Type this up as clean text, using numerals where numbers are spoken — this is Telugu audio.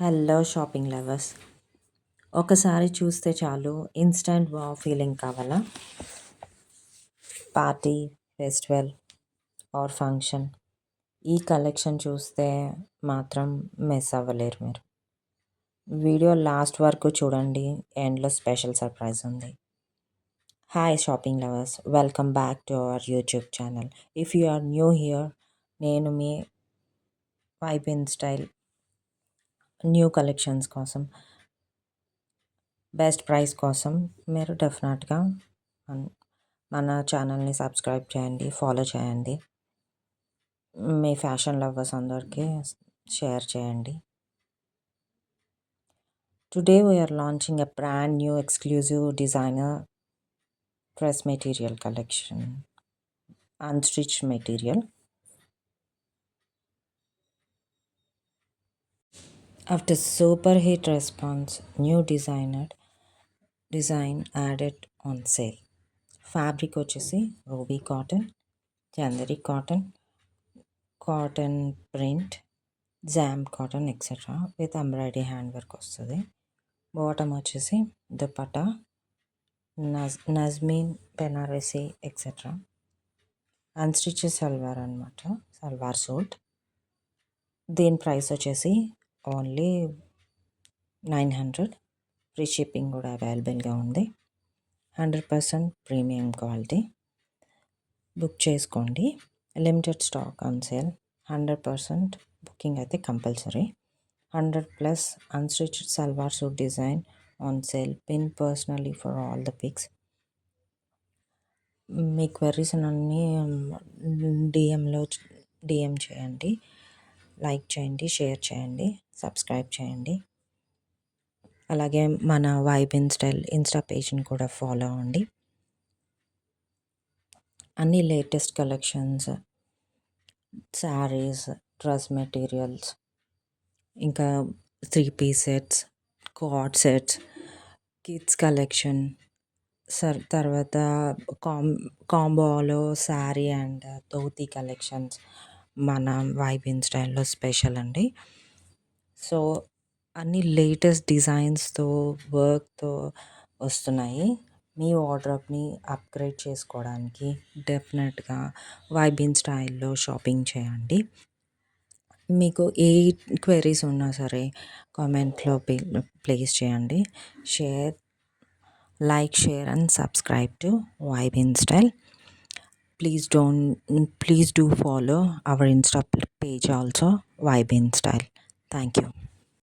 Hello shopping lovers. ఒకసారి చూస్తే చాలు ఇన్స్టంట్ వావ్ ఫీలింగ్ కావాలా? పార్టీ, ఫెస్టివల్ ఆర్ ఫంక్షన్, ఈ కలెక్షన్ చూస్తే మాత్రం మిస్ అవ్వలేరు మీరు. వీడియో లాస్ట్ వరకు చూడండి, ఎండ్లో స్పెషల్ సర్ప్రైజ్ ఉంది. Hi shopping lovers, welcome back to our YouTube channel. If you are new here, నేను మీ vibe in style new collections కోసం, బెస్ట్ ప్రైస్ కోసం మీరు డెఫినెట్గా మన ఛానల్ని సబ్స్క్రైబ్ చేయండి, ఫాలో చేయండి. మీ ఫ్యాషన్ లవర్స్ అందరికీ షేర్ చేయండి. Today we are launching a brand new exclusive designer dress material collection, unstitch material. After super hit response, new design added on sale. Fabric వచ్చేసి ruby cotton, Chanderi cotton, cotton print, jam cotton etcetera with embroidery hand work వస్తుంది. బాటమ్ వచ్చేసి దుపట్టా, నజ్మీన్, బెనారసీ ఎక్సెట్రా. అన్స్టిచ్ సల్వార్ అనమాట, సల్వార్ సూట్. దీని ప్రైస్ వచ్చేసి ఓన్లీ 900. ఫ్రీ షిప్పింగ్ కూడా అవైలబుల్గా ఉంది. 100% ప్రీమియం క్వాలిటీ. బుక్ చేసుకోండి. Limited stock on sale. 100% booking అయితే compulsory. 100+ unstitched salwar suit design on sale. Pin personally for all the pics. మీ క్వెరీస్ అన్నీ డిఎం చేయండి, లైక్ చేయండి, షేర్ చేయండి, సబ్స్క్రైబ్ చేయండి. అలాగే మన వైబ్ ఇన్ స్టైల్ ఇన్స్టా పేజ్ని కూడా ఫాలో అవ్వండి. అన్ని latest collections, saris, dress materials, ఇంకా 3-piece sets, card sets, kids collection, తర్వాత కాంబోలో శారీ అండ్ ధోతి కలెక్షన్స్ మన వైబ్ ఇన్ స్టైల్లో స్పెషల్ అండి. సో అన్ని లేటెస్ట్ డిజైన్స్తో, వర్క్తో వస్తున్నాయి. మీ వార్డ్రోబ్ని అప్గ్రేడ్ చేసుకోవడానికి డెఫినెట్గా వైబ్ ఇన్ స్టైల్లో షాపింగ్ చేయండి. మీకు ఏ క్వెరీస్ ఉన్నా సరే కామెంట్లో ప్లేస్ చేయండి. Like, share and subscribe to vibe in style. Please do follow our Insta page also, Vibe in Style. Thank you.